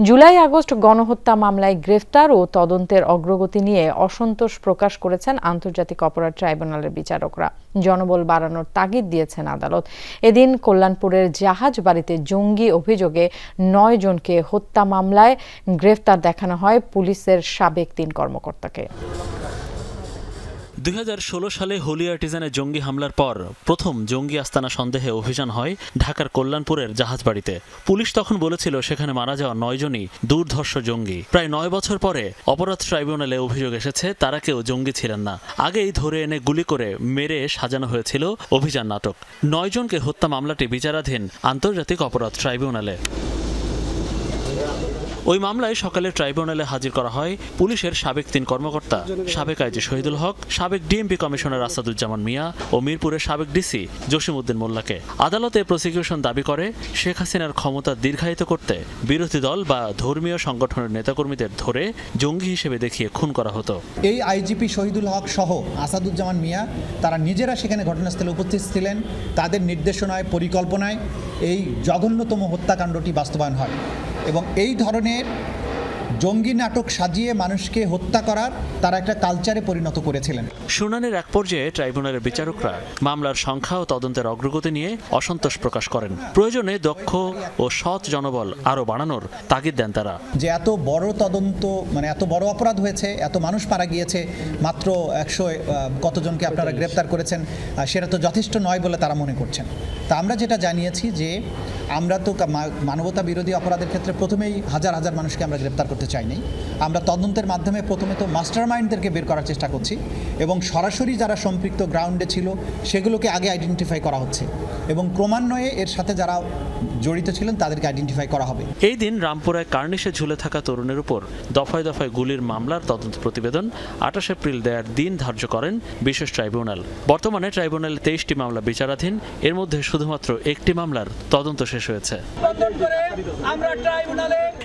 July August গণহত্যা মামলায় গ্রেফতার ও তদন্তের অগ্রগতি নিয়ে অসন্তোষ প্রকাশ করেছেন আন্তর্জাতিক অপরাধ ট্রাইব্যুনালের বিচারকরা। জনবল বাড়ানোর তাগিদ দিয়েছেন আদালত। এদিন কল্যাণপুরের জাহাজ বাড়িতে জঙ্গি অভিযোগে ৯ জনকে হত্যা মামলায় গ্রেফতার দেখানো হয় পুলিশের সাবেক ৩ কর্মকর্তাকে। ২০১৬ সালে হোলি আর্টিজানে জঙ্গি হামলার পর প্রথম জঙ্গি আস্তানা সন্দেহে অভিযান হয় ঢাকার কল্যাণপুরের জাহাজবাড়িতে। পুলিশ তখন বলেছিল সেখানে মারা যাওয়া ৯ জনই দুর্ধর্ষ জঙ্গি। প্রায় ৯ বছর পরে অপরাধ ট্রাইব্যুনালে অভিযোগ এসেছে তারা কেউ জঙ্গি ছিলেন না। আগেই ধরে এনে গুলি করে মেরে সাজানো হয়েছিল অভিযান নাটক। ৯ জনকে হত্যা মামলাটি বিচারাধীন আন্তর্জাতিক অপরাধ ট্রাইব্যুনালে। ওই মামলায় সকালে ট্রাইব্যুনালে হাজির করা হয় পুলিশের সাবেক ৩ কর্মকর্তা, সাবেক আইজি শহীদুল হক, সাবেক ডিএমপি কমিশনার আসাদুজ্জামান মিয়া ও মিরপুরের সাবেক ডিসি জসিমউদ্দিন মোল্লাকে। আদালতে প্রসিকিউশন দাবি করে শেখ হাসিনার ক্ষমতা দীর্ঘায়িত করতে বিরোধী দল বা ধর্মীয় সংগঠনের নেতাকর্মীদের ধরে জঙ্গি হিসেবে দেখিয়ে খুন করা হতো। এই আইজিপি শহীদুল হক সহ আসাদুজ্জামান মিয়া তারা নিজেরা সেখানে ঘটনাস্থলে উপস্থিত ছিলেন। তাদের নির্দেশনায়, পরিকল্পনায় এই জঘন্যতম হত্যাকাণ্ডটি বাস্তবায়ন হয় এবং এই ধরনের জঙ্গি নাটক সাজিয়ে মানুষকে হত্যা করার তারা একটা কালচারে পরিণত করেছিলেন। শুনানির এক পর্যায়ে ট্রাইব্যুনালের বিচারকরা মামলার সংখ্যা ও তদন্তের অগ্রগতি নিয়ে অসন্তোষ প্রকাশ করেন। প্রয়োজনে দক্ষ ও সৎ জনবল আরও বাড়ানোর তাগিদ দেন তারা। যে এত বড় তদন্ত, মানে এত বড় অপরাধ হয়েছে, এত মানুষ মারা গিয়েছে, মাত্র ১০০ কতজনকে আপনারা গ্রেপ্তার করেছেন, সেটা তো যথেষ্ট নয় বলে তারা মনে করছেন। তা আমরা যেটা জানিয়েছি যে আমরা তো মানবতা বিরোধী অপরাধের ক্ষেত্রে প্রথমেই হাজার হাজার মানুষকে আমরা গ্রেপ্তার করতে চাইনি। আমরা তদন্তের মাধ্যমে প্রথমে তো মাস্টার মাইন্ডদেরকে বের করার চেষ্টা করছি এবং সরাসরি যারা সম্পৃক্ত গ্রাউন্ডে ছিল সেগুলোকে আগে আইডেন্টিফাই করা হচ্ছে এবং ক্রমান্বয়ে এর সাথে যারা জড়িত ছিলেন তাদেরকে আইডেন্টিফাই করা হবে। এই দিন রামপুরায় কার্নিশে ঝুলে থাকা তরুণের উপর দফায় দফায় গুলির মামলার তদন্ত প্রতিবেদন ২৮ এপ্রিল দেওয়ার দিন ধার্য করেন বিশেষ ট্রাইব্যুনাল। বর্তমানে ট্রাইব্যুনালে ২৩টি মামলা বিচারাধীন, এর মধ্যে শুধুমাত্র একটি মামলার তদন্ত শেষ হয়েছে।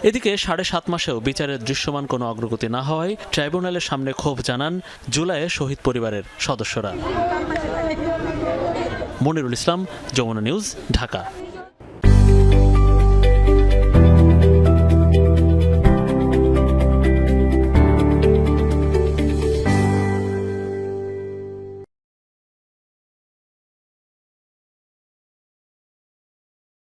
এদিকে ৭.৫ মাসেও বিচারের দৃশ্যমান কোনো অগ্রগতি না হওয়ায় ট্রাইব্যুনালের সামনে ক্ষোভ জানান জুলাইয়ে শহীদ পরিবারের সদস্যরা। মনিরুল ইসলাম, যমুনা নিউজ, ঢাকা।